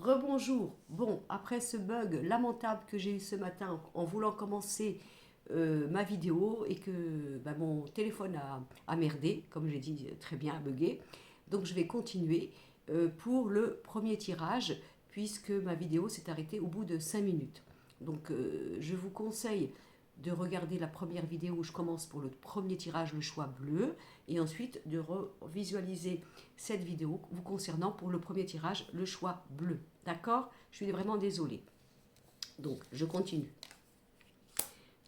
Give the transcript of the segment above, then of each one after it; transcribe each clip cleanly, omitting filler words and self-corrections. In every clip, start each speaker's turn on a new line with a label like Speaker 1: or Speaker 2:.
Speaker 1: Rebonjour. Bon, après ce bug lamentable que j'ai eu ce matin en voulant commencer ma vidéo et que mon téléphone a merdé, comme j'ai dit très bien, a bugué. Donc je vais continuer pour le premier tirage puisque ma vidéo s'est arrêtée au bout de 5 minutes. Donc je vous conseille de regarder la première vidéo où je commence pour le premier tirage, le choix bleu, et ensuite de visualiser cette vidéo vous concernant pour le premier tirage, le choix bleu. D'accord? Je suis vraiment désolée. Donc, je continue.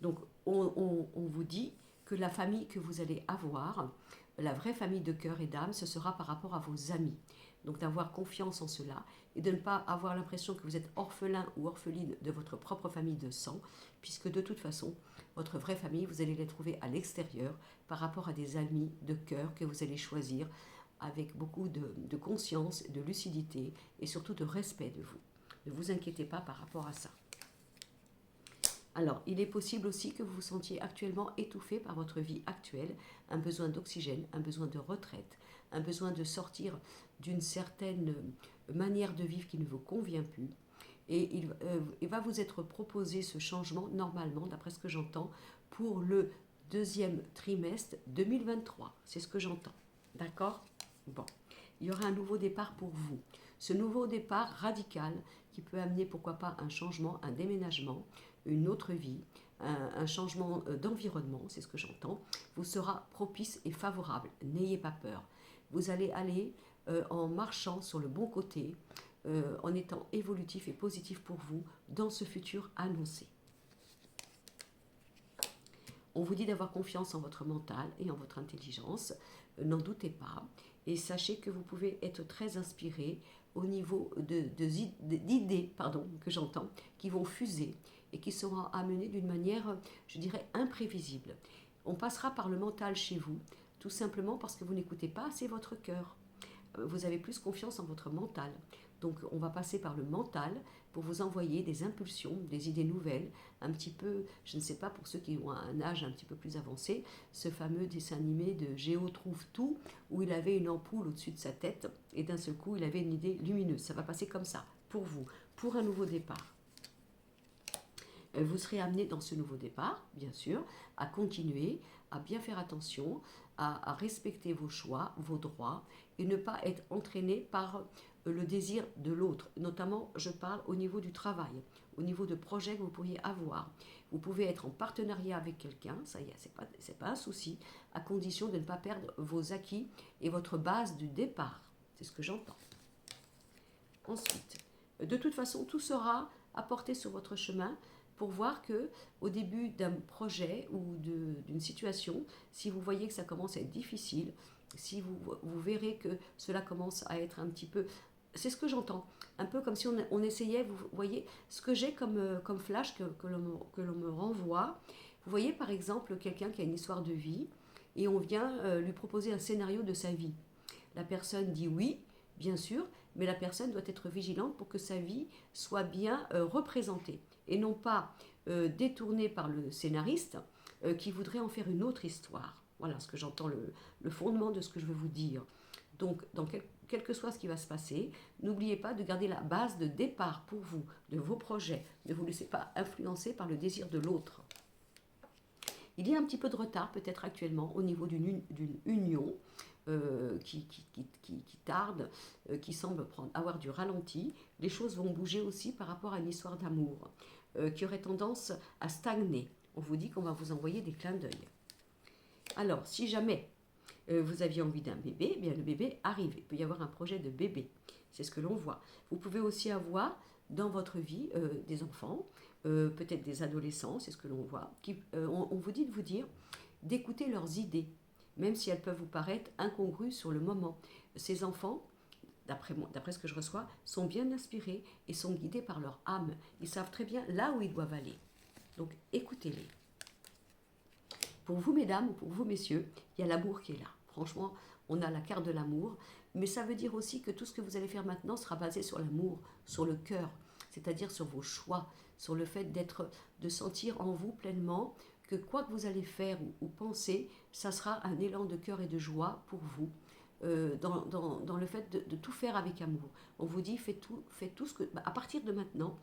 Speaker 1: Donc, on vous dit que la famille que vous allez avoir, la vraie famille de cœur et d'âme, ce sera par rapport à vos amis. Donc, d'avoir confiance en cela et de ne pas avoir l'impression que vous êtes orphelin ou orpheline de votre propre famille de sang, puisque de toute façon, votre vraie famille, vous allez les trouver à l'extérieur par rapport à des amis de cœur que vous allez choisir avec beaucoup de conscience, de lucidité et surtout de respect de vous. Ne vous inquiétez pas par rapport à ça. Alors, il est possible aussi que vous vous sentiez actuellement étouffé par votre vie actuelle, un besoin d'oxygène, un besoin de retraite, un besoin de sortir d'une certaine manière de vivre qui ne vous convient plus. Et il va vous être proposé ce changement, normalement, d'après ce que j'entends, pour le deuxième trimestre 2023. C'est ce que j'entends. D'accord? Bon. Il y aura un nouveau départ pour vous. Ce nouveau départ radical qui peut amener, pourquoi pas, un changement, un déménagement, une autre vie, un changement d'environnement, c'est ce que j'entends, vous sera propice et favorable. N'ayez pas peur. Vous allez aller en marchant sur le bon côté, en étant évolutif et positif pour vous dans ce futur annoncé. On vous dit d'avoir confiance en votre mental et en votre intelligence, n'en doutez pas, et sachez que vous pouvez être très inspiré au niveau d'idées que j'entends, qui vont fuser et qui seront amenées d'une manière, je dirais, imprévisible. On passera par le mental chez vous, tout simplement parce que vous n'écoutez pas assez votre cœur. Vous avez plus confiance en votre mental. Donc on va passer par le mental pour vous envoyer des impulsions, des idées nouvelles, un petit peu, je ne sais pas, pour ceux qui ont un âge un petit peu plus avancé, ce fameux dessin animé de Géo trouve tout, où il avait une ampoule au-dessus de sa tête et d'un seul coup il avait une idée lumineuse. Ça va passer comme ça, pour vous, pour un nouveau départ. Vous serez amené dans ce nouveau départ, bien sûr, à continuer, à bien faire attention, à respecter vos choix, vos droits, et ne pas être entraîné par le désir de l'autre. Notamment, je parle au niveau du travail, au niveau de projets que vous pourriez avoir. Vous pouvez être en partenariat avec quelqu'un, ça y est, c'est pas un souci, à condition de ne pas perdre vos acquis et votre base du départ. C'est ce que j'entends. Ensuite, de toute façon, tout sera apporté sur votre chemin pour voir que au début d'un projet ou d'une situation, si vous voyez que ça commence à être difficile, si vous verrez que cela commence à être un petit peu... C'est ce que j'entends, un peu comme si on essayait, vous voyez, ce que j'ai comme flash que l'on me renvoie. Vous voyez par exemple quelqu'un qui a une histoire de vie et on vient lui proposer un scénario de sa vie. La personne dit oui, bien sûr, mais la personne doit être vigilante pour que sa vie soit bien représentée et non pas détournée par le scénariste qui voudrait en faire une autre histoire. Voilà ce que j'entends, le fondement de ce que je veux vous dire. Donc, quel que soit ce qui va se passer, n'oubliez pas de garder la base de départ pour vous, de vos projets. Ne vous laissez pas influencer par le désir de l'autre. Il y a un petit peu de retard peut-être actuellement au niveau d'une union qui tarde, qui semble avoir du ralenti. Les choses vont bouger aussi par rapport à une histoire d'amour qui aurait tendance à stagner. On vous dit qu'on va vous envoyer des clins d'œil. Alors, si jamais vous aviez envie d'un bébé, eh bien le bébé arrive. Il peut y avoir un projet de bébé. C'est ce que l'on voit. Vous pouvez aussi avoir dans votre vie des enfants, peut-être des adolescents, c'est ce que l'on voit. On vous dit de vous dire d'écouter leurs idées, même si elles peuvent vous paraître incongrues sur le moment. Ces enfants, d'après ce que je reçois, sont bien inspirés et sont guidés par leur âme. Ils savent très bien là où ils doivent aller. Donc écoutez-les. Pour vous, mesdames, ou pour vous, messieurs, il y a l'amour qui est là. Franchement, on a la carte de l'amour, mais ça veut dire aussi que tout ce que vous allez faire maintenant sera basé sur l'amour, sur le cœur, c'est-à-dire sur vos choix, sur le fait de sentir en vous pleinement que quoi que vous allez faire ou penser, ça sera un élan de cœur et de joie pour vous, dans le fait de tout faire avec amour. On vous dit, fais tout ce que, à partir de maintenant,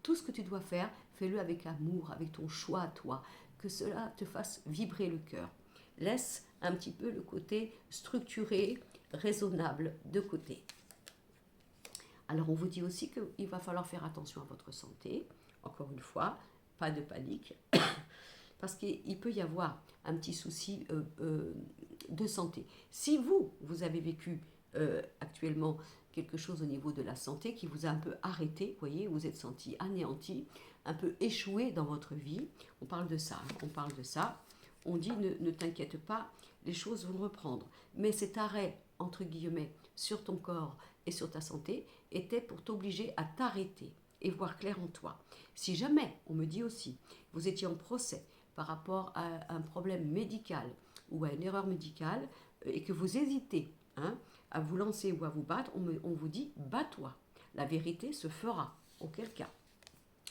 Speaker 1: tout ce que tu dois faire, fais-le avec amour, avec ton choix à toi, que cela te fasse vibrer le cœur. Laisse un petit peu le côté structuré, raisonnable de côté. Alors on vous dit aussi qu'il va falloir faire attention à votre santé. Encore une fois, pas de panique, parce qu'il peut y avoir un petit souci de santé. Si vous avez vécu actuellement quelque chose au niveau de la santé qui vous a un peu arrêté, vous voyez, vous êtes senti anéanti, un peu échoué dans votre vie, on parle de ça, on dit ne t'inquiète pas, les choses vont reprendre. Mais cet arrêt, entre guillemets, sur ton corps et sur ta santé, était pour t'obliger à t'arrêter et voir clair en toi. Si jamais, on me dit aussi, vous étiez en procès par rapport à un problème médical ou à une erreur médicale et que vous hésitez à vous lancer ou à vous battre, on vous dit bats-toi. La vérité se fera. Auquel cas,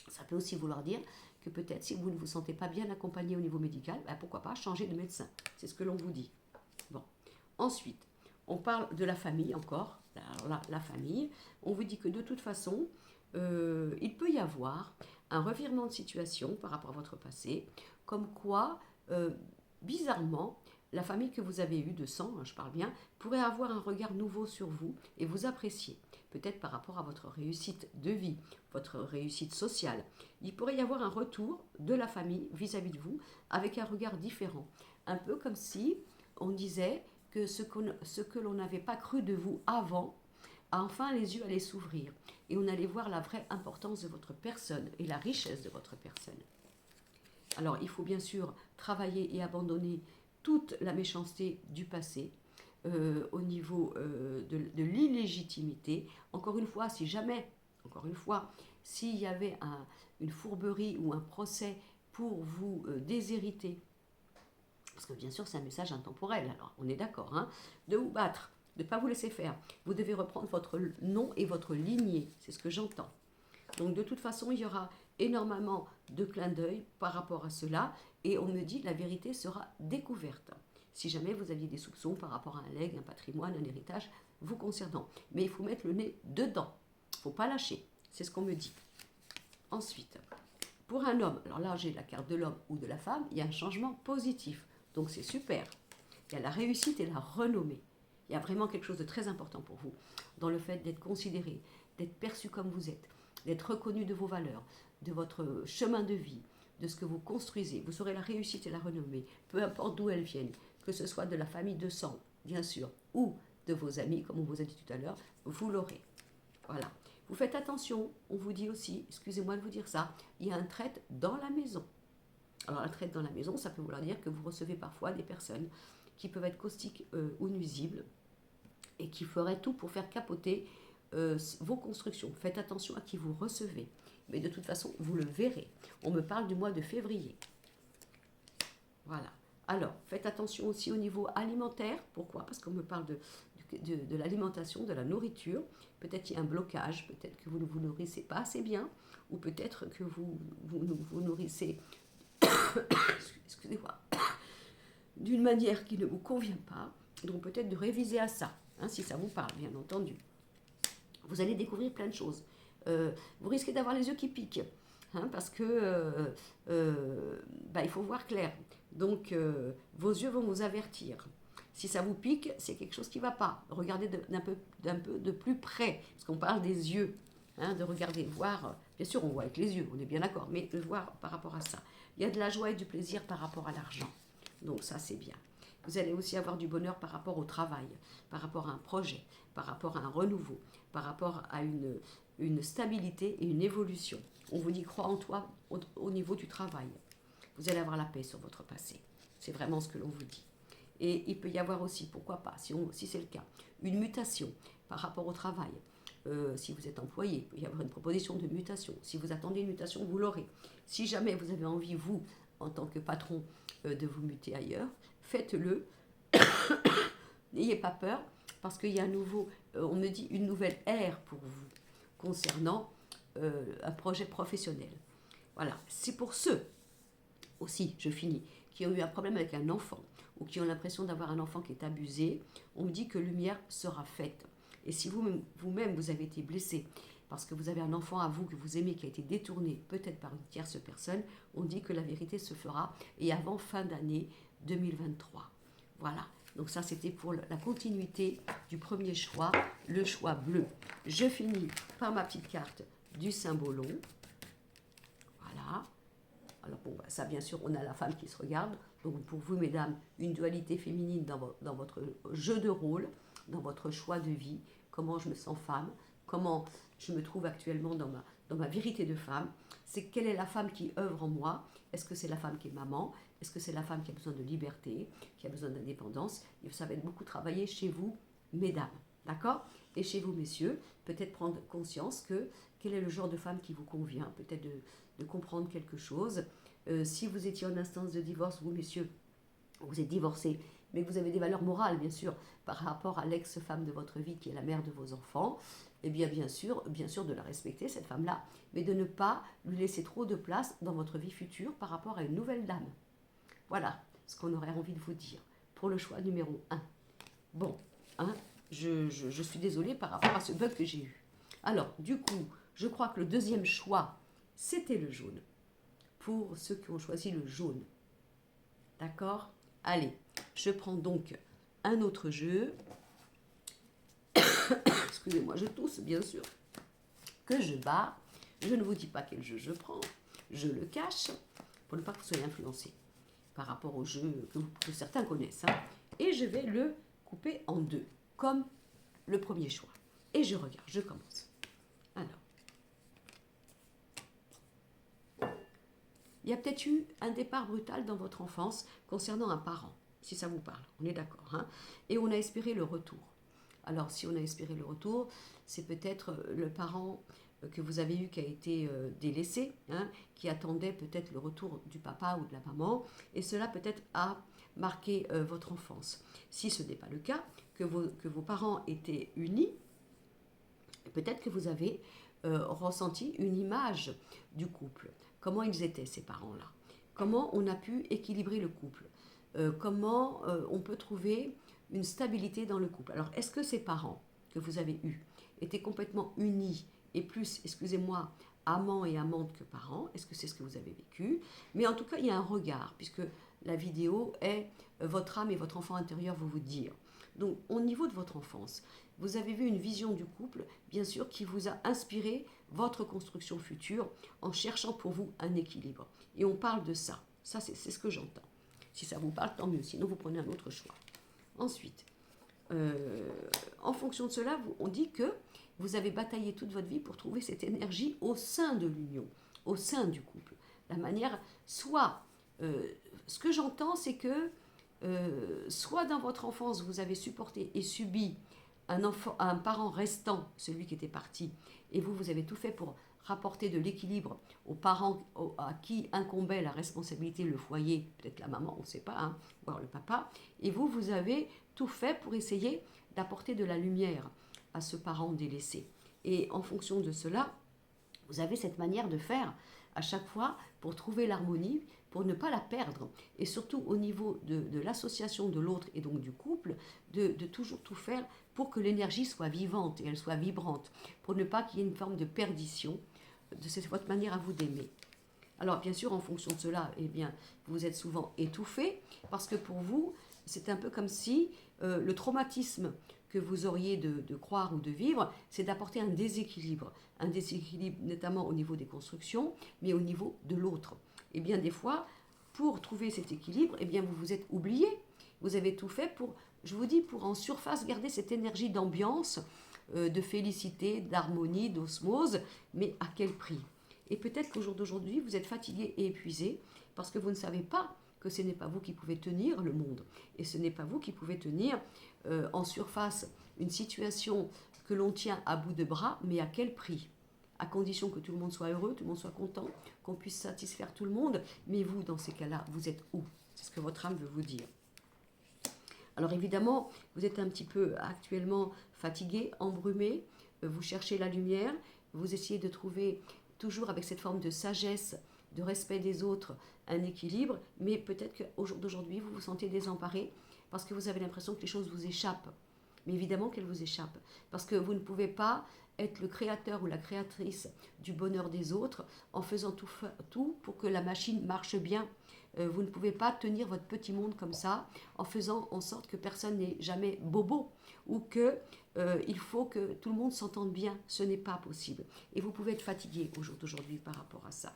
Speaker 1: ça peut aussi vouloir dire que peut-être si vous ne vous sentez pas bien accompagné au niveau médical, pourquoi pas changer de médecin. C'est ce que l'on vous dit. Bon. Ensuite, on parle de la famille encore. Alors là, la famille, on vous dit que de toute façon, il peut y avoir un revirement de situation par rapport à votre passé, comme quoi, bizarrement, la famille que vous avez eue de sang, je parle bien, pourrait avoir un regard nouveau sur vous et vous apprécier. Peut-être par rapport à votre réussite de vie, votre réussite sociale. Il pourrait y avoir un retour de la famille vis-à-vis de vous avec un regard différent. Un peu comme si on disait que ce que l'on n'avait pas cru de vous avant, enfin les yeux allaient s'ouvrir et on allait voir la vraie importance de votre personne et la richesse de votre personne. Alors il faut bien sûr travailler et abandonner toute la méchanceté du passé au niveau de l'illégitimité. Encore une fois, s'il y avait une fourberie ou un procès pour vous déshériter, parce que bien sûr c'est un message intemporel, alors on est d'accord, de vous battre, de ne pas vous laisser faire. Vous devez reprendre votre nom et votre lignée, c'est ce que j'entends. Donc de toute façon, il y aura énormément de clins d'œil par rapport à cela, et on me dit que la vérité sera découverte. Si jamais vous aviez des soupçons par rapport à un legs, un patrimoine, un héritage vous concernant. Mais il faut mettre le nez dedans, il ne faut pas lâcher, c'est ce qu'on me dit. Ensuite, pour un homme, alors là j'ai la carte de l'homme ou de la femme, il y a un changement positif, donc c'est super. Il y a la réussite et la renommée. Il y a vraiment quelque chose de très important pour vous, dans le fait d'être considéré, d'être perçu comme vous êtes, d'être reconnu de vos valeurs, de votre chemin de vie, de ce que vous construisez. Vous aurez la réussite et la renommée, peu importe d'où elles viennent, que ce soit de la famille de sang, bien sûr, ou de vos amis, comme on vous a dit tout à l'heure, vous l'aurez. Voilà. Vous faites attention, on vous dit aussi, excusez-moi de vous dire ça, il y a un traître dans la maison. Alors un traître dans la maison, ça peut vouloir dire que vous recevez parfois des personnes qui peuvent être caustiques ou nuisibles et qui feraient tout pour faire capoter vos constructions. Faites attention à qui vous recevez. Mais de toute façon, vous le verrez. On me parle du mois de février. Voilà. Alors, faites attention aussi au niveau alimentaire. Pourquoi? Parce qu'on me parle de l'alimentation, de la nourriture. Peut-être qu'il y a un blocage, peut-être que vous ne vous nourrissez pas assez bien, ou peut-être que vous nourrissez, excusez-moi, d'une manière qui ne vous convient pas. Donc peut-être de réviser à ça, si ça vous parle, bien entendu. Vous allez découvrir plein de choses. Vous risquez d'avoir les yeux qui piquent, parce que il faut voir clair. Donc vos yeux vont vous avertir. Si ça vous pique, c'est quelque chose qui ne va pas. Regardez d'un peu de plus près, parce qu'on parle des yeux, de regarder, voir. Bien sûr, on voit avec les yeux, on est bien d'accord, mais de voir par rapport à ça. Il y a de la joie et du plaisir par rapport à l'argent. Donc ça, c'est bien. Vous allez aussi avoir du bonheur par rapport au travail, par rapport à un projet, par rapport à un renouveau, par rapport à une stabilité et une évolution. On vous dit, crois en toi au niveau du travail. Vous allez avoir la paix sur votre passé. C'est vraiment ce que l'on vous dit. Et il peut y avoir aussi, pourquoi pas, si c'est le cas, une mutation par rapport au travail. Si vous êtes employé, il peut y avoir une proposition de mutation. Si vous attendez une mutation, vous l'aurez. Si jamais vous avez envie, vous, en tant que patron, de vous muter ailleurs, faites-le. N'ayez pas peur, parce qu'il y a on me dit une nouvelle ère pour vous, concernant un projet professionnel. Voilà, c'est pour ceux, aussi, je finis, qui ont eu un problème avec un enfant ou qui ont l'impression d'avoir un enfant qui est abusé, on me dit que lumière sera faite. Et si vous-même vous avez été blessé parce que vous avez un enfant à vous que vous aimez qui a été détourné peut-être par une tierce personne, on dit que la vérité se fera et avant fin d'année 2023. Voilà. Donc ça, c'était pour la continuité du premier choix, le choix bleu. Je finis par ma petite carte du symbolon. Voilà. Alors bon, ça bien sûr, on a la femme qui se regarde. Donc pour vous, mesdames, une dualité féminine dans votre jeu de rôle, dans votre choix de vie. Comment je me sens femme, comment je me trouve actuellement dans ma vérité de femme. C'est quelle est la femme qui œuvre en moi. Est-ce que c'est la femme qui est maman? Est-ce que c'est la femme qui a besoin de liberté, qui a besoin d'indépendance? Et ça va être beaucoup travaillé chez vous, mesdames. D'accord? Et chez vous, messieurs, peut-être prendre conscience que quel est le genre de femme qui vous convient, peut-être de comprendre quelque chose. Si vous étiez en instance de divorce, vous, messieurs, vous êtes divorcés, mais que vous avez des valeurs morales, bien sûr, par rapport à l'ex-femme de votre vie, qui est la mère de vos enfants, eh bien sûr, de la respecter, cette femme-là, mais de ne pas lui laisser trop de place dans votre vie future par rapport à une nouvelle dame. Voilà ce qu'on aurait envie de vous dire pour le choix numéro 1. Bon, hein, je suis désolée par rapport à ce bug que j'ai eu. Alors, du coup, je crois que le deuxième choix, c'était le jaune. Pour ceux qui ont choisi le jaune. D'accord? Allez, je prends donc un autre jeu. Excusez-moi, je tousse, bien sûr. Que je bats. Je ne vous dis pas quel jeu je prends. Je le cache pour ne pas que vous soyez influencés par rapport au jeu que certains connaissent. Hein. Et je vais le couper en deux, comme le premier choix. Et je regarde, je commence. Alors. Il y a peut-être eu un départ brutal dans votre enfance concernant un parent, si ça vous parle, on est d'accord. Hein, et on a espéré le retour. Alors, si on a espéré le retour, c'est peut-être le parent que vous avez eu qui a été délaissé, hein, qui attendait peut-être le retour du papa ou de la maman, et cela peut-être a marqué votre enfance. Si ce n'est pas le cas, que vos parents étaient unis, peut-être que vous avez ressenti une image du couple. Comment ils étaient, ces parents-là? Comment on a pu équilibrer le couple? Comment on peut trouver une stabilité dans le couple? Alors, est-ce que ces parents que vous avez eus étaient complètement unis et plus, excusez-moi, amants et amantes que parents? Est-ce que c'est ce que vous avez vécu? Mais en tout cas, il y a un regard, puisque la vidéo est votre âme et votre enfant intérieur vont vous dire. Donc, au niveau de votre enfance, vous avez vu une vision du couple, bien sûr, qui vous a inspiré votre construction future en cherchant pour vous un équilibre. Et on parle de ça. Ça, c'est ce que j'entends. Si ça vous parle, tant mieux. Sinon, vous prenez un autre choix. Ensuite, en fonction de cela, on dit que vous avez bataillé toute votre vie pour trouver cette énergie au sein de l'union, au sein du couple. La manière, soit, ce que j'entends, c'est que soit dans votre enfance, vous avez supporté et subi un parent restant, celui qui était parti, et vous avez tout fait pour rapporter de l'équilibre aux parents à qui incombait la responsabilité, le foyer, peut-être la maman, on ne sait pas, hein, voire le papa, et vous avez tout fait pour essayer d'apporter de la lumière à ce parent délaissé. Et en fonction de cela, vous avez cette manière de faire à chaque fois pour trouver l'harmonie, pour ne pas la perdre. Et surtout au niveau de l'association de l'autre et donc du couple, de toujours tout faire pour que l'énergie soit vivante et elle soit vibrante, pour ne pas qu'il y ait une forme de perdition de votre manière à vous d'aimer. Alors bien sûr, en fonction de cela, eh bien, vous êtes souvent étouffé, parce que pour vous, c'est un peu comme si le traumatisme que vous auriez de croire ou de vivre, c'est d'apporter un déséquilibre notamment au niveau des constructions, mais au niveau de l'autre. Et bien des fois, pour trouver cet équilibre, eh bien vous vous êtes oublié, vous avez tout fait pour, je vous dis, pour en surface garder cette énergie d'ambiance, de félicité, d'harmonie, d'osmose, mais à quel prix? Et peut-être qu'au jour d'aujourd'hui, vous êtes fatigué et épuisé parce que vous ne savez pas que ce n'est pas vous qui pouvez tenir le monde. Et ce n'est pas vous qui pouvez tenir en surface une situation que l'on tient à bout de bras, mais à quel prix? À condition que tout le monde soit heureux, tout le monde soit content, qu'on puisse satisfaire tout le monde. Mais vous, dans ces cas-là, vous êtes où? C'est ce que votre âme veut vous dire. Alors évidemment, vous êtes un petit peu actuellement fatigué, embrumé, vous cherchez la lumière, vous essayez de trouver toujours avec cette forme de sagesse de respect des autres, un équilibre, mais peut-être qu'au jour d'aujourd'hui, vous vous sentez désemparé parce que vous avez l'impression que les choses vous échappent. Mais évidemment qu'elles vous échappent, parce que vous ne pouvez pas être le créateur ou la créatrice du bonheur des autres en faisant tout pour que la machine marche bien. Vous ne pouvez pas tenir votre petit monde comme ça en faisant en sorte que personne n'est jamais bobo ou que il faut que tout le monde s'entende bien. Ce n'est pas possible. Et vous pouvez être fatigué au jour d'aujourd'hui par rapport à ça.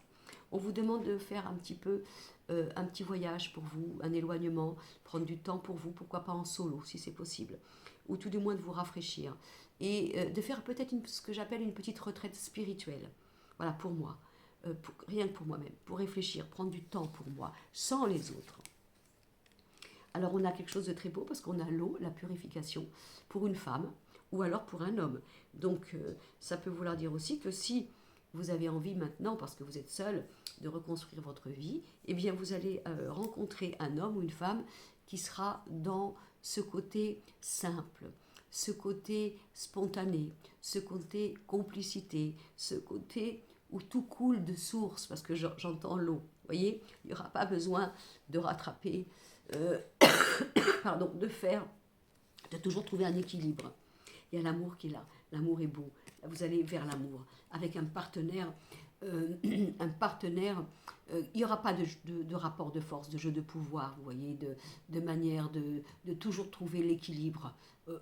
Speaker 1: On vous demande de faire un petit peu un petit voyage pour vous, un éloignement, prendre du temps pour vous, pourquoi pas en solo si c'est possible, ou tout du moins de vous rafraîchir et de faire peut-être ce que j'appelle une petite retraite spirituelle. Voilà, pour moi, rien que pour moi-même, pour réfléchir, prendre du temps pour moi, sans les autres. Alors on a quelque chose de très beau parce qu'on a l'eau, la purification, pour une femme ou alors pour un homme. Donc ça peut vouloir dire aussi que si vous avez envie maintenant, parce que vous êtes seul, de reconstruire votre vie, eh bien vous allez rencontrer un homme ou une femme qui sera dans ce côté simple, ce côté spontané, ce côté complicité, ce côté où tout coule de source, parce que j'entends l'eau. Vous voyez, il n'y aura pas besoin de rattraper, pardon, de toujours trouver un équilibre. Il y a l'amour qui est là, l'amour est beau. Vous allez vers l'amour avec un partenaire. Il n'y aura pas de rapport de force, de jeu de pouvoir, vous voyez, de manière de toujours trouver l'équilibre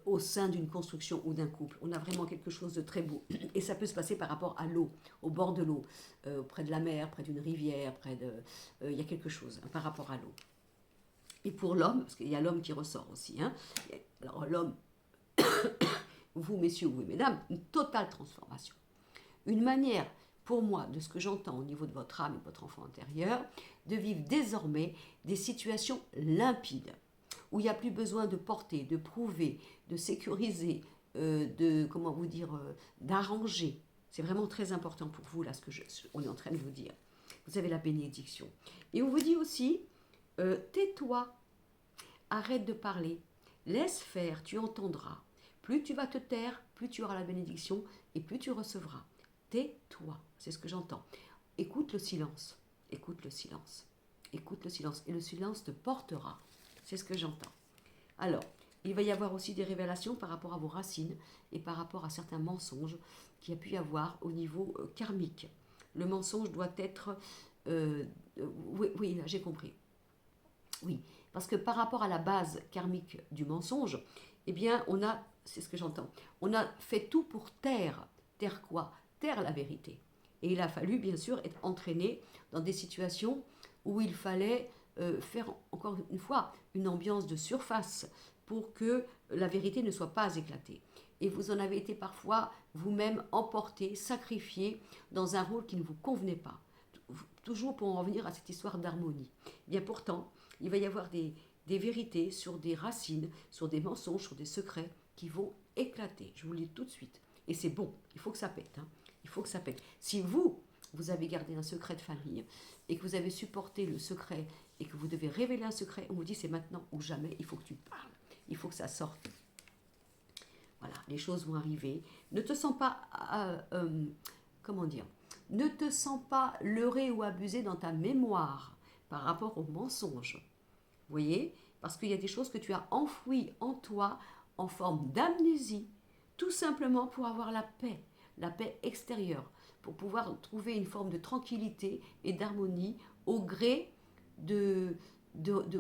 Speaker 1: au sein d'une construction ou d'un couple. On a vraiment quelque chose de très beau. Et ça peut se passer par rapport à l'eau, au bord de l'eau, près de la mer, près d'une rivière, il y a quelque chose par rapport à l'eau. Et pour l'homme, parce qu'il y a l'homme qui ressort aussi, hein. Alors l'homme, vous messieurs, vous mesdames, une totale transformation. Une manière, pour moi, de ce que j'entends au niveau de votre âme et de votre enfant intérieur, de vivre désormais des situations limpides, où il n'y a plus besoin de porter, de prouver, de sécuriser, d'arranger. C'est vraiment très important pour vous, là, on est en train de vous dire. Vous avez la bénédiction. Et on vous dit aussi, tais-toi, arrête de parler, laisse faire, tu entendras. Plus tu vas te taire, plus tu auras la bénédiction et plus tu recevras. Tais-toi, c'est ce que j'entends. Écoute le silence, écoute le silence, écoute le silence et le silence te portera. C'est ce que j'entends. Alors, il va y avoir aussi des révélations par rapport à vos racines et par rapport à certains mensonges qu'il y a pu y avoir au niveau karmique. Le mensonge doit être... oui, là, j'ai compris. Oui, parce que par rapport à la base karmique du mensonge, eh bien, c'est ce que j'entends, on a fait tout pour taire. Taire quoi? Taire la vérité. Et il a fallu, bien sûr, être entraîné dans des situations où il fallait faire, encore une fois, une ambiance de surface pour que la vérité ne soit pas éclatée. Et vous en avez été parfois vous-même emporté, sacrifié dans un rôle qui ne vous convenait pas. Toujours pour en revenir à cette histoire d'harmonie. Bien pourtant, il va y avoir des vérités sur des racines, sur des mensonges, sur des secrets qui vont éclater. Je vous le dis tout de suite. Et c'est bon, il faut que ça pète. Hein. Il faut que ça pète. Si vous avez gardé un secret de famille et que vous avez supporté le secret et que vous devez révéler un secret, on vous dit c'est maintenant ou jamais, il faut que tu parles. Il faut que ça sorte. Voilà, les choses vont arriver. Ne te sens pas, ne te sens pas leurré ou abusé dans ta mémoire par rapport aux mensonges. Vous voyez? Parce qu'il y a des choses que tu as enfouies en toi en forme d'amnésie, tout simplement pour avoir la paix extérieure, pour pouvoir trouver une forme de tranquillité et d'harmonie au gré de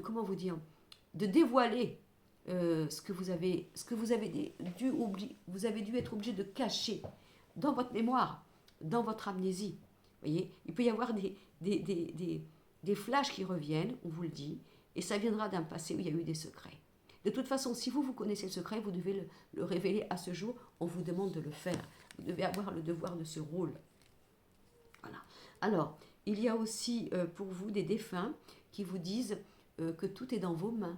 Speaker 1: comment vous dire, de dévoiler ce que vous avez dû être obligé de cacher dans votre mémoire, dans votre amnésie. Vous voyez, il peut y avoir des flashs qui reviennent, on vous le dit, et ça viendra d'un passé où il y a eu des secrets. De toute façon, si vous connaissez le secret, vous devez le révéler à ce jour, on vous demande de le faire. Vous devez avoir le devoir de ce rôle. Voilà. Alors, il y a aussi pour vous des défunts qui vous disent que tout est dans vos mains.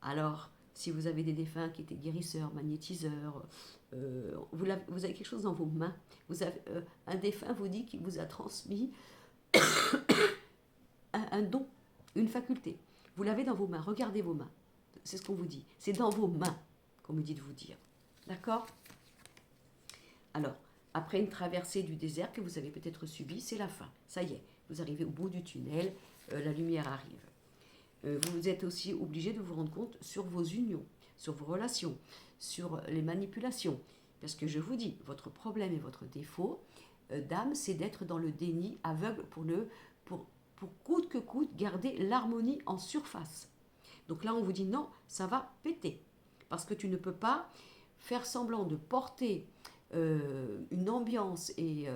Speaker 1: Alors, si vous avez des défunts qui étaient guérisseurs, magnétiseurs, vous avez quelque chose dans vos mains. Un défunt vous dit qu'il vous a transmis un don, une faculté. Vous l'avez dans vos mains, regardez vos mains. C'est ce qu'on vous dit. C'est dans vos mains qu'on me dit de vous dire. D'accord? Alors, Après une traversée du désert que vous avez peut-être subie, c'est la fin. Ça y est, vous arrivez au bout du tunnel, la lumière arrive. Vous êtes aussi obligé de vous rendre compte sur vos unions, sur vos relations, sur les manipulations. Parce que je vous dis, votre problème et votre défaut d'âme, c'est d'être dans le déni aveugle pour coûte que coûte garder l'harmonie en surface. Donc là, on vous dit non, ça va péter. Parce que tu ne peux pas faire semblant de porter une ambiance et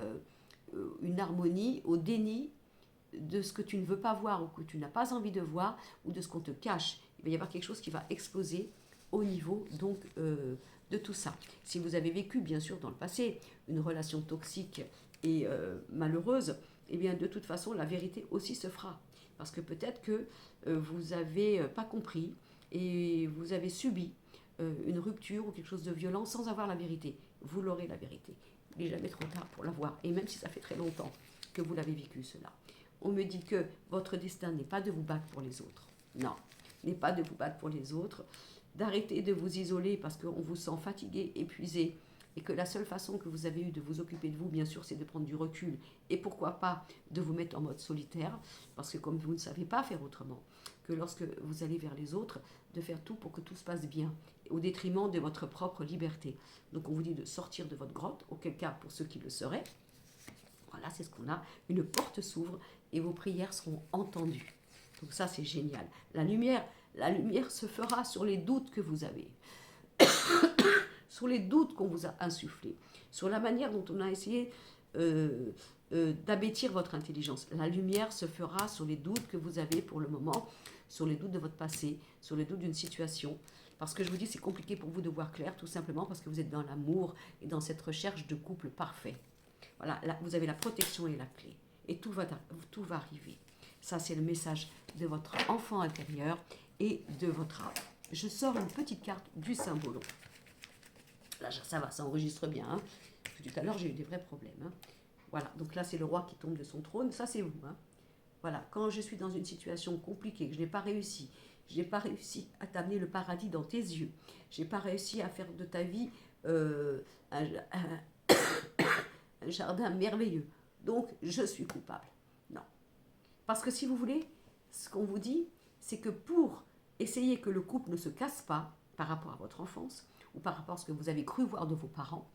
Speaker 1: une harmonie au déni de ce que tu ne veux pas voir ou que tu n'as pas envie de voir ou de ce qu'on te cache. Il va y avoir quelque chose qui va exploser au niveau donc de tout ça. Si vous avez vécu bien sûr dans le passé une relation toxique et malheureuse, eh bien de toute façon la vérité aussi se fera. Parce que peut-être que vous n'avez pas compris et vous avez subi une rupture ou quelque chose de violent sans avoir la vérité. Vous l'aurez la vérité. Il n'est jamais trop tard pour l'avoir. Et même si ça fait très longtemps que vous l'avez vécu cela. On me dit que votre destin n'est pas de vous battre pour les autres. Non, n'est pas de vous battre pour les autres. D'arrêter de vous isoler parce qu'on vous sent fatigué, épuisé, et que la seule façon que vous avez eue de vous occuper de vous, bien sûr, c'est de prendre du recul, et pourquoi pas de vous mettre en mode solitaire, parce que comme vous ne savez pas faire autrement, que lorsque vous allez vers les autres, de faire tout pour que tout se passe bien, au détriment de votre propre liberté. Donc on vous dit de sortir de votre grotte, auquel cas pour ceux qui le seraient, voilà, c'est ce qu'on a, une porte s'ouvre et vos prières seront entendues. Donc ça, c'est génial. La lumière se fera sur les doutes que vous avez, sur les doutes qu'on vous a insufflés, sur la manière dont on a essayé d'abêtir votre intelligence. La lumière se fera sur les doutes que vous avez pour le moment, sur les doutes de votre passé, sur les doutes d'une situation. Parce que je vous dis, c'est compliqué pour vous de voir clair, tout simplement parce que vous êtes dans l'amour et dans cette recherche de couple parfait. Voilà, là, vous avez la protection et la clé. Et tout va arriver. Ça, c'est le message de votre enfant intérieur et de votre âme. Je sors une petite carte du symbole. Là, ça va, ça enregistre bien. Hein. Tout à l'heure, j'ai eu des vrais problèmes. Hein. Voilà, donc là, c'est le roi qui tombe de son trône. Ça, c'est vous. Hein. Voilà, quand je suis dans une situation compliquée, que je n'ai pas réussi à t'amener le paradis dans tes yeux, je n'ai pas réussi à faire de ta vie un jardin merveilleux. Donc, je suis coupable. Non. Parce que si vous voulez, ce qu'on vous dit, c'est que pour essayer que le couple ne se casse pas par rapport à votre enfance ou par rapport à ce que vous avez cru voir de vos parents,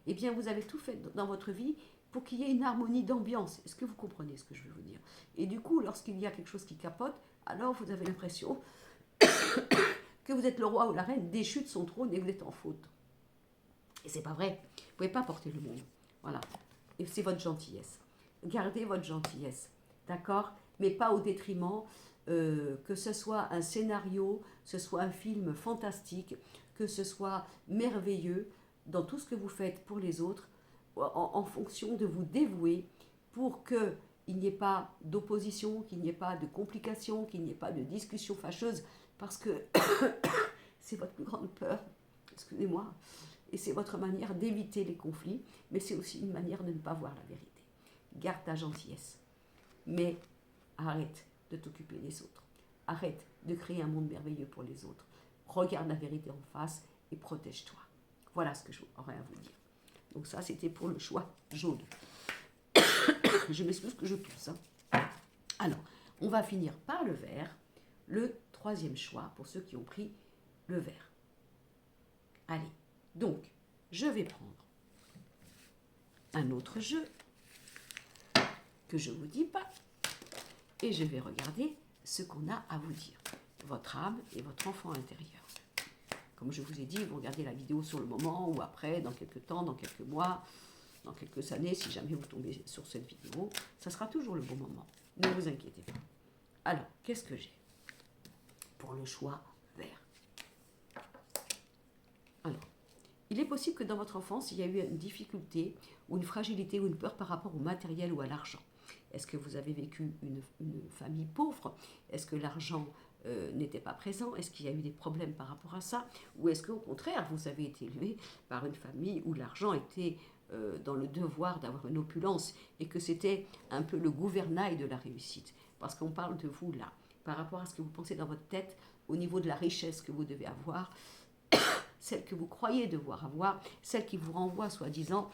Speaker 1: eh bien, vous avez tout fait dans votre vie pour qu'il y ait une harmonie d'ambiance. Est-ce que vous comprenez ce que je veux vous dire? Et du coup, lorsqu'il y a quelque chose qui capote, alors vous avez l'impression que vous êtes le roi ou la reine déchu de son trône et vous êtes en faute. Et c'est pas vrai. Vous ne pouvez pas porter le monde. Voilà. Et c'est votre gentillesse. Gardez votre gentillesse. D'accord? Mais pas au détriment que ce soit un scénario, que ce soit un film fantastique, que ce soit merveilleux dans tout ce que vous faites pour les autres, en fonction de vous dévouer pour qu'il n'y ait pas d'opposition, qu'il n'y ait pas de complications, qu'il n'y ait pas de discussions fâcheuses, parce que c'est votre plus grande peur, excusez-moi, et c'est votre manière d'éviter les conflits, mais c'est aussi une manière de ne pas voir la vérité. Garde ta gentillesse, mais arrête de t'occuper des autres. Arrête de créer un monde merveilleux pour les autres. Regarde la vérité en face et protège-toi. Voilà ce que j'aurais à vous dire. Donc ça, c'était pour le choix jaune. Je m'excuse que je tousse. Hein. Alors, on va finir par le vert, le troisième choix pour ceux qui ont pris le vert. Allez, donc, je vais prendre un autre jeu que je ne vous dis pas et je vais regarder ce qu'on a à vous dire. Votre âme et votre enfant intérieur. Comme je vous ai dit, vous regardez la vidéo sur le moment ou après, dans quelques temps, dans quelques mois, dans quelques années, si jamais vous tombez sur cette vidéo, ça sera toujours le bon moment. Ne vous inquiétez pas. Alors, qu'est-ce que j'ai pour le choix vert? Alors, il est possible que dans votre enfance, il y a eu une difficulté ou une fragilité ou une peur par rapport au matériel ou à l'argent. Est-ce que vous avez vécu une famille pauvre? Est-ce que l'argent n'était pas présent? Est-ce qu'il y a eu des problèmes par rapport à ça? Ou est-ce qu'au contraire, vous avez été élevé par une famille où l'argent était dans le devoir d'avoir une opulence et que c'était un peu le gouvernail de la réussite? Parce qu'on parle de vous là, par rapport à ce que vous pensez dans votre tête, au niveau de la richesse que vous devez avoir, celle que vous croyez devoir avoir, celle qui vous renvoie soi-disant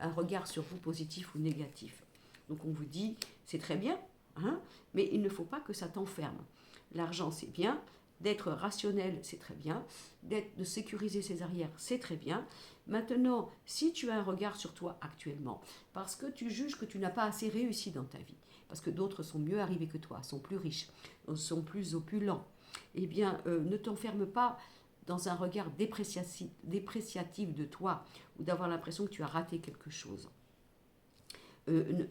Speaker 1: un regard sur vous positif ou négatif. Donc on vous dit, c'est très bien, hein, mais il ne faut pas que ça t'enferme. L'argent, c'est bien, d'être rationnel, c'est très bien, de sécuriser ses arrières, c'est très bien. Maintenant, si tu as un regard sur toi actuellement, parce que tu juges que tu n'as pas assez réussi dans ta vie, parce que d'autres sont mieux arrivés que toi, sont plus riches, sont plus opulents, eh bien, ne t'enferme pas dans un regard dépréciatif de toi, ou d'avoir l'impression que tu as raté quelque chose.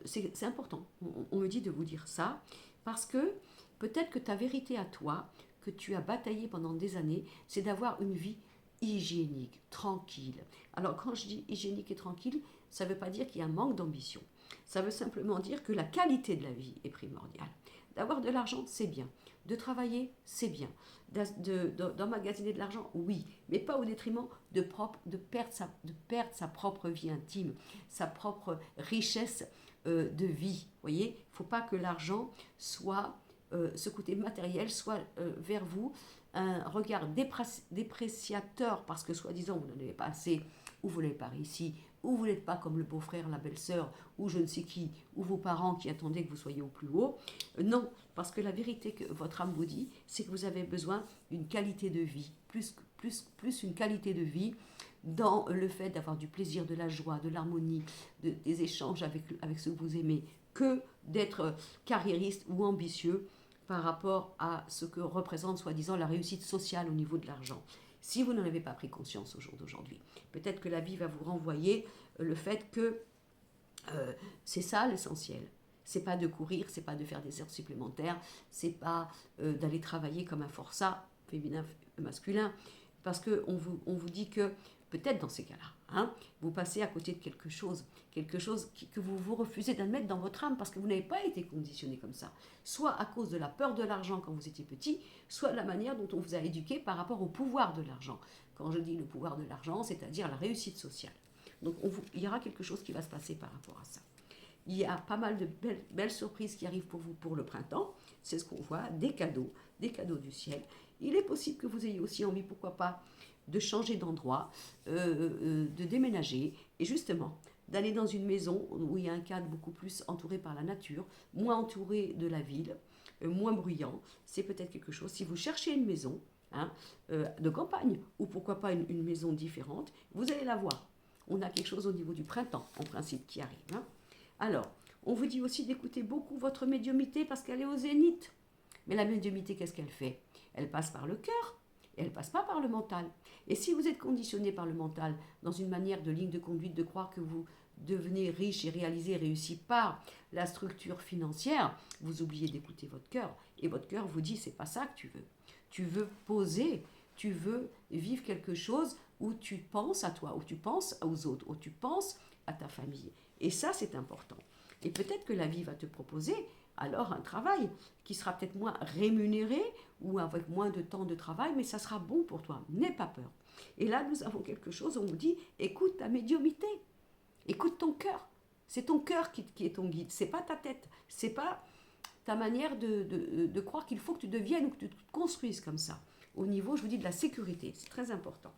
Speaker 1: C'est important, on me dit de vous dire ça, parce que peut-être que ta vérité à toi, que tu as bataillé pendant des années, c'est d'avoir une vie hygiénique, tranquille. Alors quand je dis hygiénique et tranquille, ça ne veut pas dire qu'il y a un manque d'ambition. Ça veut simplement dire que la qualité de la vie est primordiale. D'avoir de l'argent, c'est bien. De travailler, c'est bien. D'emmagasiner de l'argent, oui, mais pas au détriment de perdre sa propre vie intime, sa propre richesse de vie. Vous voyez, il ne faut pas que l'argent soit, ce côté matériel, soit vers vous un regard dépréciateur parce que soi-disant vous n'en avez pas assez, ou vous n'avez pas réussi, ou vous n'êtes pas comme le beau-frère, la belle-sœur, ou je ne sais qui, ou vos parents qui attendaient que vous soyez au plus haut. Non, parce que la vérité que votre âme vous dit, c'est que vous avez besoin d'une qualité de vie, plus une qualité de vie dans le fait d'avoir du plaisir, de la joie, de l'harmonie, des échanges avec ceux que vous aimez, que d'être carriériste ou ambitieux par rapport à ce que représente soi-disant la réussite sociale au niveau de l'argent. Si vous n'en avez pas pris conscience au jour d'aujourd'hui, peut-être que la vie va vous renvoyer le fait que c'est ça l'essentiel. C'est pas de courir, c'est pas de faire des heures supplémentaires, c'est pas d'aller travailler comme un forçat féminin, masculin, parce qu'on vous dit que peut-être dans ces cas-là, hein, vous passez à côté de quelque chose que vous refusez d'admettre dans votre âme parce que vous n'avez pas été conditionné comme ça. Soit à cause de la peur de l'argent quand vous étiez petit, soit la manière dont on vous a éduqué par rapport au pouvoir de l'argent. Quand je dis le pouvoir de l'argent, c'est-à-dire la réussite sociale. Donc il y aura quelque chose qui va se passer par rapport à ça. Il y a pas mal de belles surprises qui arrivent pour vous pour le printemps. C'est ce qu'on voit, des cadeaux du ciel. Il est possible que vous ayez aussi envie, pourquoi pas, de changer d'endroit, de déménager et justement d'aller dans une maison où il y a un cadre beaucoup plus entouré par la nature, moins entouré de la ville, moins bruyant. C'est peut-être quelque chose. Si vous cherchez une maison hein, de campagne ou pourquoi pas une maison différente, vous allez la voir. On a quelque chose au niveau du printemps, en principe, qui arrive. Hein. Alors, on vous dit aussi d'écouter beaucoup votre médiumnité parce qu'elle est au zénith. Mais la médiumnité, qu'est-ce qu'elle fait? Elle passe par le cœur et elle ne passe pas par le mental. Et si vous êtes conditionné par le mental dans une manière de ligne de conduite de croire que vous devenez riche et réalisé, réussi par la structure financière, vous oubliez d'écouter votre cœur. Et votre cœur vous dit, c'est pas ça que tu veux. Tu veux poser, tu veux vivre quelque chose où tu penses à toi, où tu penses aux autres, où tu penses à ta famille. Et ça, c'est important. Et peut-être que la vie va te proposer alors un travail qui sera peut-être moins rémunéré ou avec moins de temps de travail, mais ça sera bon pour toi. N'aie pas peur. Et là, nous avons quelque chose, on nous dit, écoute ta médiumnité, écoute ton cœur. C'est ton cœur qui est ton guide, c'est pas ta tête, c'est pas ta manière de croire qu'il faut que tu deviennes ou que tu te construises comme ça. Au niveau, je vous dis, de la sécurité, c'est très important.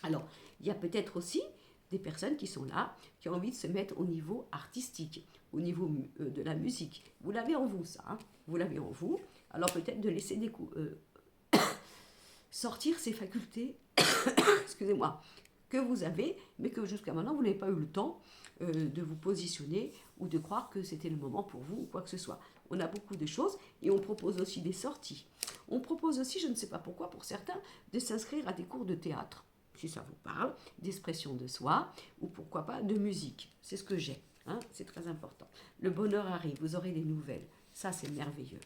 Speaker 1: Alors, il y a peut-être aussi des personnes qui sont là, qui ont envie de se mettre au niveau artistique, au niveau de la musique. Vous l'avez en vous, ça. Hein, vous l'avez en vous. Alors peut-être de laisser sortir ces facultés, excusez-moi, que vous avez, mais que jusqu'à maintenant, vous n'avez pas eu le temps de vous positionner ou de croire que c'était le moment pour vous ou quoi que ce soit. On a beaucoup de choses et on propose aussi des sorties. On propose aussi, je ne sais pas pourquoi, pour certains, de s'inscrire à des cours de théâtre, si ça vous parle, d'expression de soi, ou pourquoi pas de musique. C'est ce que j'ai, hein, c'est très important. Le bonheur arrive, vous aurez des nouvelles. Ça, c'est merveilleux.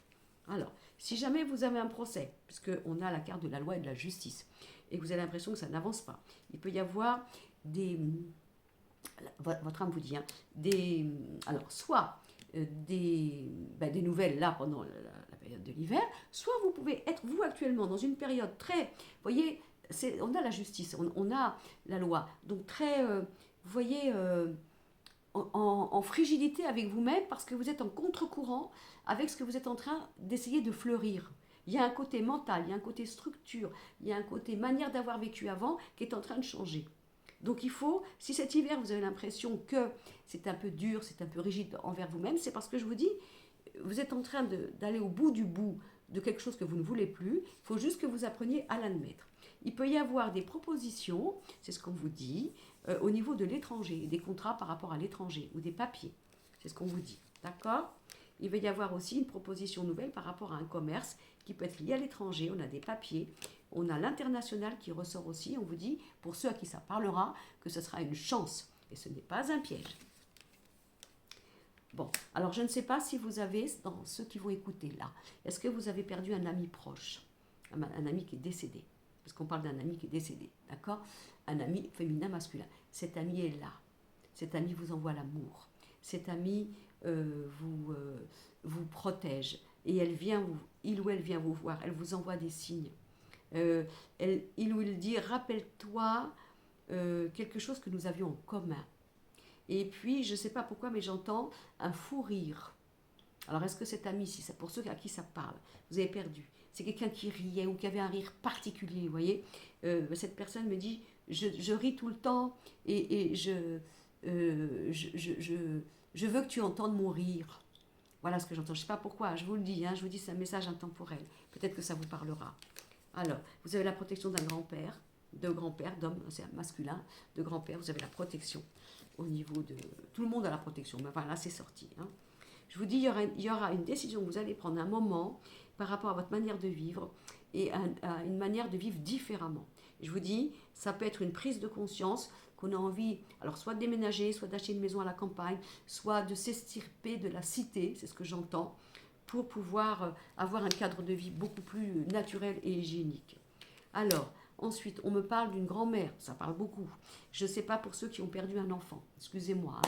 Speaker 1: Alors, si jamais vous avez un procès, puisqu'on a la carte de la loi et de la justice, et que vous avez l'impression que ça n'avance pas, il peut y avoir des... Votre âme vous dit, hein, alors, soit des nouvelles là pendant la période de l'hiver, soit vous pouvez être, vous actuellement, dans une période très... Vous voyez, on a la justice, on a la loi, donc très, vous voyez, en frigidité avec vous-même parce que vous êtes en contre-courant avec ce que vous êtes en train d'essayer de fleurir. Il y a un côté mental, il y a un côté structure, il y a un côté manière d'avoir vécu avant qui est en train de changer. Donc il faut, si cet hiver vous avez l'impression que c'est un peu dur, c'est un peu rigide envers vous-même, c'est parce que je vous dis, vous êtes en train d'aller au bout du bout de quelque chose que vous ne voulez plus, il faut juste que vous appreniez à l'admettre. Il peut y avoir des propositions, c'est ce qu'on vous dit, au niveau de l'étranger, des contrats par rapport à l'étranger ou des papiers, c'est ce qu'on vous dit, d'accord? Il va y avoir aussi une proposition nouvelle par rapport à un commerce qui peut être lié à l'étranger, on a des papiers, on a l'international qui ressort aussi, on vous dit, pour ceux à qui ça parlera, que ce sera une chance et ce n'est pas un piège. Bon, alors je ne sais pas si vous avez, dans ceux qui vont écouter là, est-ce que vous avez perdu un ami proche, un ami qui est décédé, parce qu'on parle d'un ami qui est décédé, d'accord? Un ami féminin, masculin. Cet ami est là, cet ami vous envoie l'amour, cet ami vous protège, et il ou elle vient vous voir, elle vous envoie des signes. Il ou elle dit, rappelle-toi quelque chose que nous avions en commun. Et puis, je ne sais pas pourquoi, mais j'entends un fou rire. Alors, est-ce que cet ami, si c'est pour ceux à qui ça parle, vous avez perdu, c'est quelqu'un qui riait ou qui avait un rire particulier, vous voyez, cette personne me dit, je ris tout le temps et je veux que tu entendes mon rire. Voilà ce que j'entends. Je ne sais pas pourquoi, je vous le dis, je vous dis, c'est un message intemporel. Peut-être que ça vous parlera. Alors, vous avez la protection d'un grand-père, d'homme, c'est un masculin, de grand-père, vous avez la protection au niveau de... Tout le monde a la protection, mais voilà, c'est sorti. Je vous dis, il y aura une décision que vous allez prendre un moment par rapport à votre manière de vivre et à une manière de vivre différemment. Je vous dis, ça peut être une prise de conscience qu'on a envie, alors soit de déménager, soit d'acheter une maison à la campagne, soit de s'extirper de la cité, c'est ce que j'entends, pour pouvoir avoir un cadre de vie beaucoup plus naturel et hygiénique. Alors, ensuite, on me parle d'une grand-mère, ça parle beaucoup. Je ne sais pas pour ceux qui ont perdu un enfant, excusez-moi.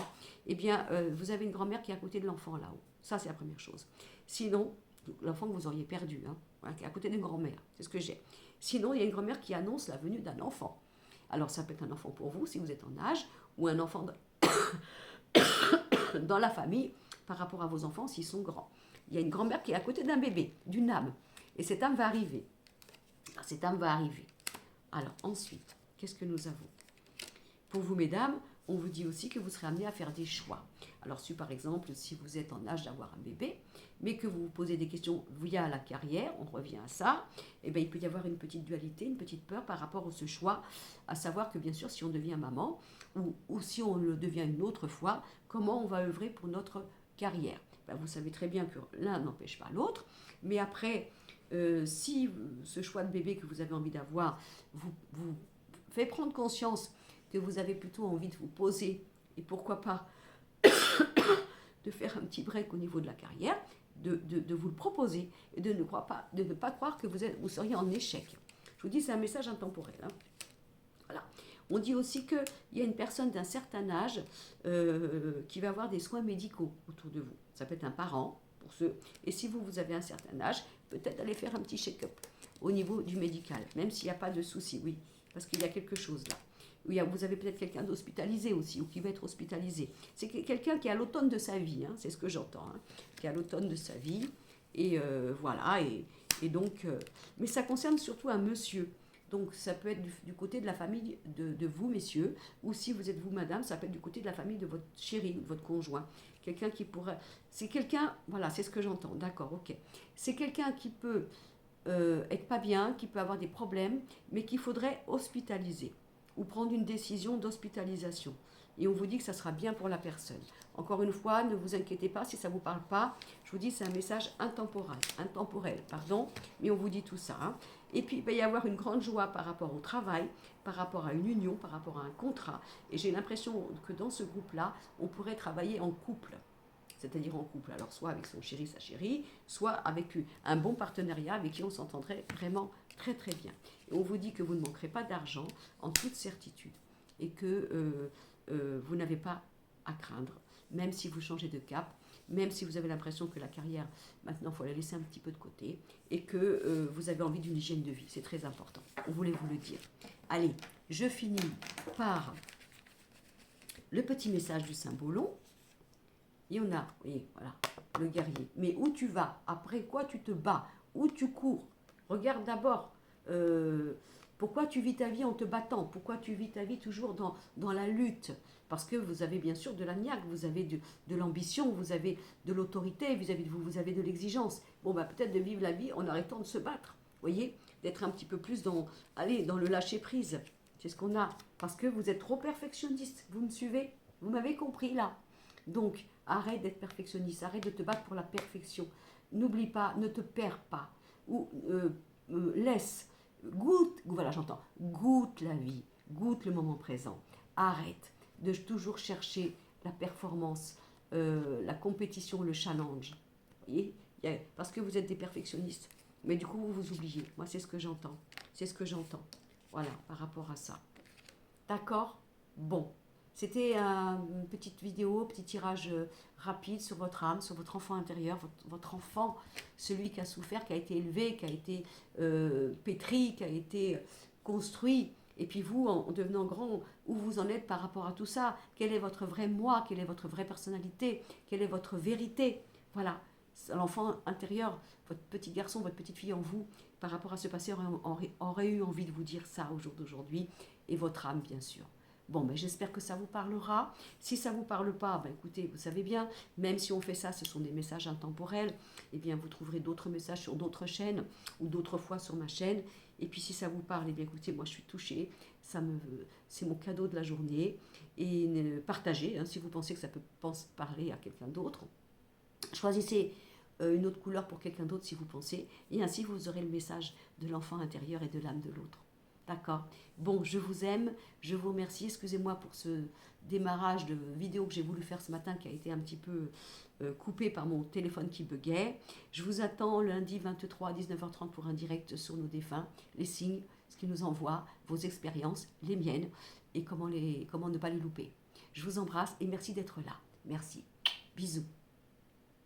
Speaker 1: Eh bien, vous avez une grand-mère qui est à côté de l'enfant là-haut. Ça, c'est la première chose. Sinon, l'enfant que vous auriez perdu, voilà, qui est à côté d'une grand-mère, c'est ce que j'ai. Sinon, il y a une grand-mère qui annonce la venue d'un enfant. Alors, ça peut être un enfant pour vous, si vous êtes en âge, ou un enfant dans la famille, par rapport à vos enfants, s'ils sont grands. Il y a une grand-mère qui est à côté d'un bébé, d'une âme. Et cette âme va arriver. Cette âme va arriver. Alors ensuite, qu'est-ce que nous avons? Pour vous, mesdames, on vous dit aussi que vous serez amené à faire des choix. Alors si par exemple, si vous êtes en âge d'avoir un bébé, mais que vous vous posez des questions via la carrière, on revient à ça, eh bien, il peut y avoir une petite dualité, une petite peur par rapport à ce choix, à savoir que bien sûr, si on devient maman, ou si on le devient une autre fois, comment on va œuvrer pour notre carrière. Ben, vous savez très bien que l'un n'empêche pas l'autre, mais après... si ce choix de bébé que vous avez envie d'avoir vous fait prendre conscience que vous avez plutôt envie de vous poser et pourquoi pas de faire un petit break au niveau de la carrière, de vous le proposer et de ne pas croire que vous seriez en échec. Je vous dis, c'est un message intemporel. Voilà. On dit aussi qu'il y a une personne d'un certain âge qui va avoir des soins médicaux autour de vous. Ça peut être un parent, pour ceux. Et si vous avez un certain âge, peut-être aller faire un petit check-up au niveau du médical, même s'il n'y a pas de souci, oui, parce qu'il y a quelque chose là. Vous avez peut-être quelqu'un d'hospitalisé aussi, ou qui va être hospitalisé. C'est quelqu'un qui est à l'automne de sa vie, c'est ce que j'entends, qui est à l'automne de sa vie, et voilà, et donc, mais ça concerne surtout un monsieur. Donc ça peut être du côté de la famille de vous, messieurs, ou si vous êtes vous, madame, ça peut être du côté de la famille de votre chéri ou de votre conjoint. Quelqu'un qui pourrait... C'est quelqu'un... Voilà, c'est ce que j'entends. D'accord, ok. C'est quelqu'un qui peut être pas bien, qui peut avoir des problèmes, mais qu'il faudrait hospitaliser ou prendre une décision d'hospitalisation. Et on vous dit que ça sera bien pour la personne. Encore une fois, ne vous inquiétez pas si ça ne vous parle pas. Je vous dis, c'est un message intemporel, mais on vous dit tout ça. Et puis, il va y avoir une grande joie par rapport au travail, par rapport à une union, par rapport à un contrat. Et j'ai l'impression que dans ce groupe-là, on pourrait travailler en couple. C'est-à-dire en couple, alors soit avec son chéri, sa chérie, soit avec un bon partenariat avec qui on s'entendrait vraiment très très bien. Et on vous dit que vous ne manquerez pas d'argent en toute certitude et que vous n'avez pas à craindre, même si vous changez de cap, même si vous avez l'impression que la carrière, maintenant, il faut la laisser un petit peu de côté et que vous avez envie d'une hygiène de vie. C'est très important. On voulait vous le dire. Allez, je finis par le petit message du Saint-Bolon. Et on a, oui, voilà, le guerrier. Mais où tu vas? Après quoi tu te bats? Où tu cours? Regarde d'abord Pourquoi tu vis ta vie en te battant? Pourquoi tu vis ta vie toujours dans la lutte? Parce que vous avez bien sûr de la niaque, vous avez de l'ambition, vous avez de l'autorité vis-à-vis de vous, vous avez de l'exigence. Bon, bah, peut-être de vivre la vie en arrêtant de se battre, voyez, d'être un petit peu plus allez, dans le lâcher-prise. C'est ce qu'on a. Parce que vous êtes trop perfectionniste. Vous me suivez? Vous m'avez compris là. Donc, arrête d'être perfectionniste. Arrête de te battre pour la perfection. N'oublie pas, ne te perds pas. Ou laisse, goûte, voilà j'entends, goûte la vie, goûte le moment présent. Arrête de toujours chercher la performance, la compétition, le challenge. Vous voyez, parce que vous êtes des perfectionnistes. Mais du coup, vous vous oubliez. Moi, c'est ce que j'entends. C'est ce que j'entends. Voilà, par rapport à ça. D'accord? Bon. C'était une petite vidéo, petit tirage rapide sur votre âme, sur votre enfant intérieur, votre enfant, celui qui a souffert, qui a été élevé, qui a été pétri, qui a été construit. Et puis vous, en devenant grand, où vous en êtes par rapport à tout ça? Quel est votre vrai moi? Quelle est votre vraie personnalité? Quelle est votre vérité? Voilà, l'enfant intérieur, votre petit garçon, votre petite fille en vous, par rapport à ce passé, aurait eu envie de vous dire ça au jour d'aujourd'hui, et votre âme, bien sûr. Bon, ben, j'espère que ça vous parlera. Si ça ne vous parle pas, ben, écoutez, vous savez bien, même si on fait ça, ce sont des messages intemporels, eh bien, vous trouverez d'autres messages sur d'autres chaînes ou d'autres fois sur ma chaîne. Et puis, si ça vous parle, eh bien, écoutez, moi, je suis touchée. C'est mon cadeau de la journée. Et partagez, hein, si vous pensez que ça peut parler à quelqu'un d'autre. Choisissez une autre couleur pour quelqu'un d'autre si vous pensez. Et ainsi, vous aurez le message de l'enfant intérieur et de l'âme de l'autre. D'accord. Bon, je vous aime, je vous remercie. Excusez-moi pour ce démarrage de vidéo que j'ai voulu faire ce matin qui a été un petit peu coupé par mon téléphone qui buguait. Je vous attends lundi 23 à 19h30 pour un direct sur nos défunts, les signes, ce qu'ils nous envoient, vos expériences, les miennes et comment ne pas les louper. Je vous embrasse et merci d'être là. Merci. Bisous.